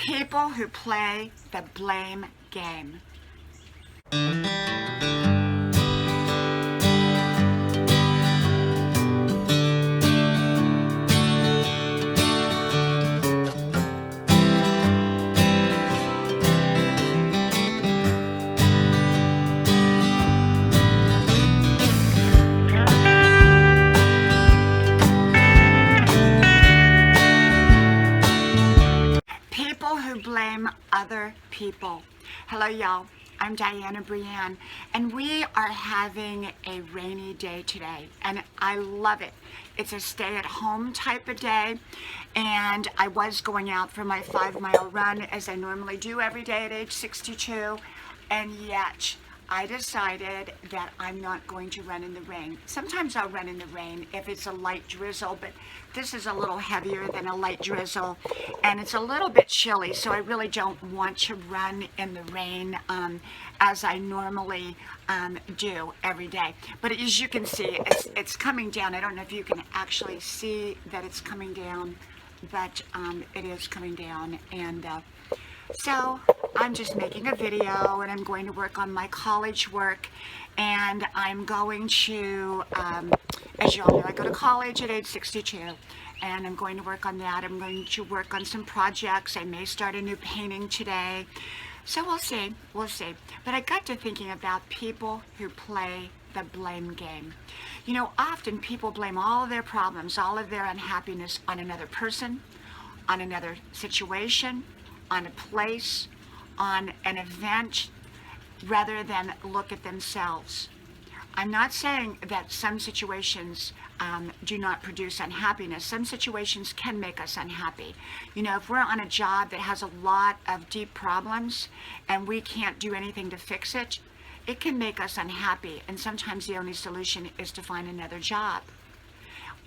People who play the blame game. People who blame other people. Hello, y'all. I'm Diana Brienne, and we are having a rainy day today, and I love it. It's a stay-at-home type of day, and I was going out for my 5-mile run, as I normally do every day at age 62, and yet I decided that I'm not going to run in the rain. Sometimes I'll run in the rain if it's a light drizzle, but this is a little heavier than a light drizzle, and it's a little bit chilly, so I really don't want to run in the rain as I normally do every day. But as you can see, it's coming down. I don't know if you can actually see that it's coming down, but it is coming down, and so I'm just making a video, and I'm going to work on my college work, and I'm going to, as you all know, I go to college at age 62, and I'm going to work on that. I'm going to work on some projects. I may start a new painting today, so we'll see. But I got to thinking about people who play the blame game. You know, often people blame all of their problems, all of their unhappiness on another person, on another situation, on a place, on an event, rather than look at themselves. I'm not saying that some situations do not produce unhappiness. Some situations can make us unhappy. You know, if we're on a job that has a lot of deep problems and we can't do anything to fix it, it can make us unhappy, and sometimes the only solution is to find another job.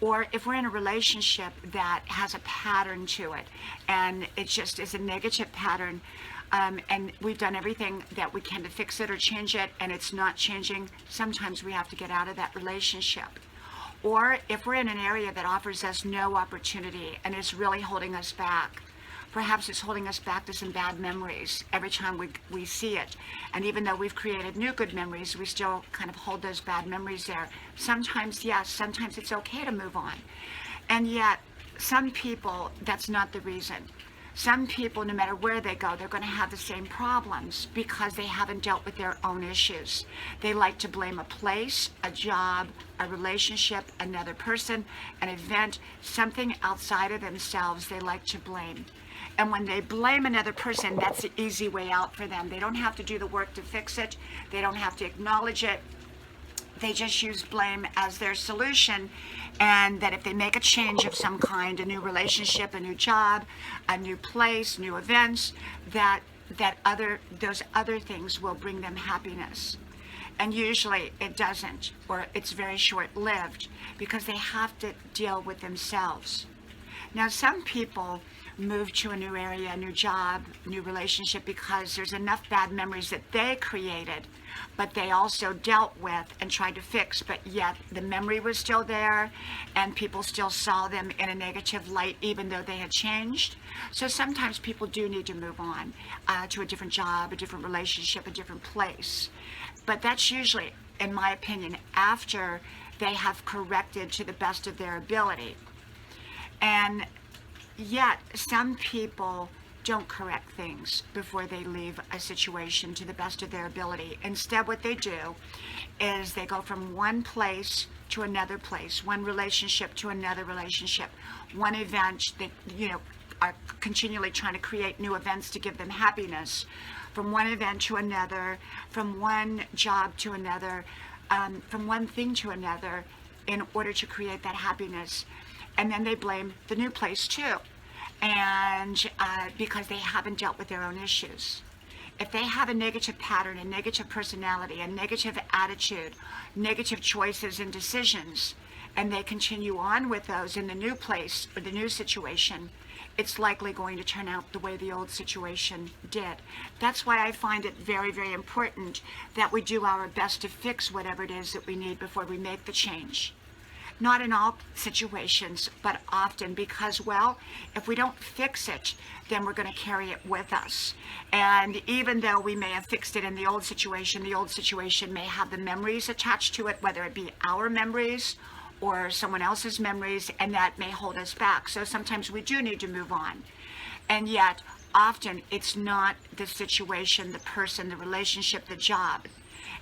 Or if we're in a relationship that has a pattern to it, and it just is a negative pattern, and we've done everything that we can to fix it or change it, and it's not changing, sometimes we have to get out of that relationship. Or if we're in an area that offers us no opportunity and is really holding us back, perhaps it's holding us back to some bad memories every time we see it. And even though we've created new good memories, we still kind of hold those bad memories there. Sometimes, yes, sometimes it's okay to move on. And yet, some people, that's not the reason. Some people, no matter where they go, they're going to have the same problems because they haven't dealt with their own issues. They like to blame a place, a job, a relationship, another person, an event, something outside of themselves they like to blame. And when they blame another person, that's the easy way out for them. They don't have to do the work to fix it. They don't have to acknowledge it. They just use blame as their solution, and that if they make a change of some kind, a new relationship, a new job, a new place, new events, those other things will bring them happiness. And usually it doesn't, or it's very short-lived, because they have to deal with themselves. Now, some people move to a new area, a new job, new relationship, because there's enough bad memories that they created, but they also dealt with and tried to fix, but yet the memory was still there, and people still saw them in a negative light, even though they had changed. So sometimes people do need to move on to a different job, a different relationship, a different place. But that's usually, in my opinion, after they have corrected to the best of their ability. And yet, some people don't correct things before they leave a situation to the best of their ability. Instead, what they do is they go from one place to another place, one relationship to another relationship, one event that, are continually trying to create new events to give them happiness, from one event to another, from one job to another, from one thing to another, in order to create that happiness. And then they blame the new place too, and because they haven't dealt with their own issues. If they have a negative pattern, a negative personality, a negative attitude, negative choices and decisions, and they continue on with those in the new place or the new situation, it's likely going to turn out the way the old situation did. That's why I find it very, very important that we do our best to fix whatever it is that we need before we make the change. Not in all situations, but often, because, well, if we don't fix it, then we're going to carry it with us. And even though we may have fixed it in the old situation may have the memories attached to it, whether it be our memories or someone else's memories, and that may hold us back. So sometimes we do need to move on. And yet, often it's not the situation, the person, the relationship, the job.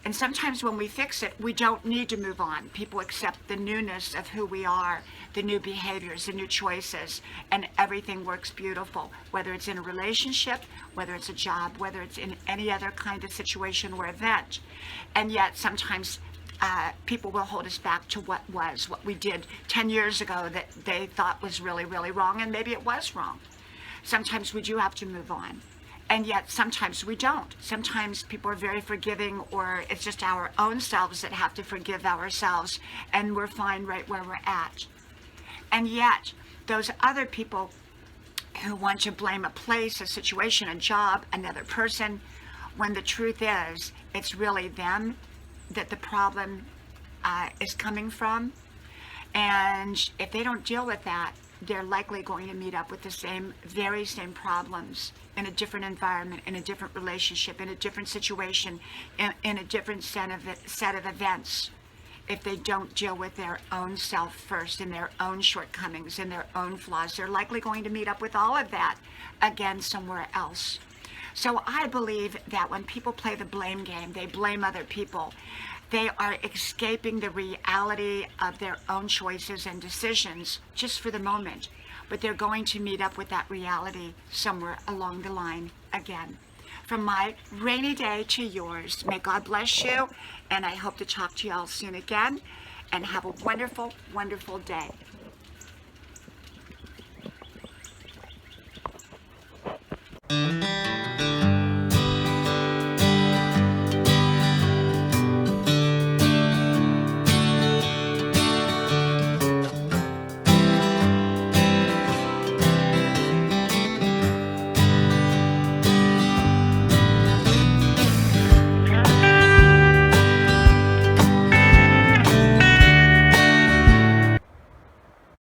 And sometimes when we fix it, we don't need to move on. People accept the newness of who we are, the new behaviors, the new choices, and everything works beautiful, whether it's in a relationship, whether it's a job, whether it's in any other kind of situation or event. And yet sometimes people will hold us back to what we did 10 years ago that they thought was really, really wrong, and maybe it was wrong. Sometimes we do have to move on. And yet sometimes we don't. Sometimes people are very forgiving, or it's just our own selves that have to forgive ourselves, and we're fine right where we're at. And yet those other people who want to blame a place, a situation, a job, another person, when the truth is it's really them that the problem is coming from. And if they don't deal with that, they're likely going to meet up with the very same problems in a different environment, in a different relationship, in a different situation, in a different set of events. If they don't deal with their own self first, and their own shortcomings and their own flaws, they're likely going to meet up with all of that again somewhere else. So I believe that when people play the blame game, they blame other people, they are escaping the reality of their own choices and decisions just for the moment. But they're going to meet up with that reality somewhere along the line again. From my rainy day to yours, may God bless you, and I hope to talk to you all soon again, and have a wonderful, wonderful day.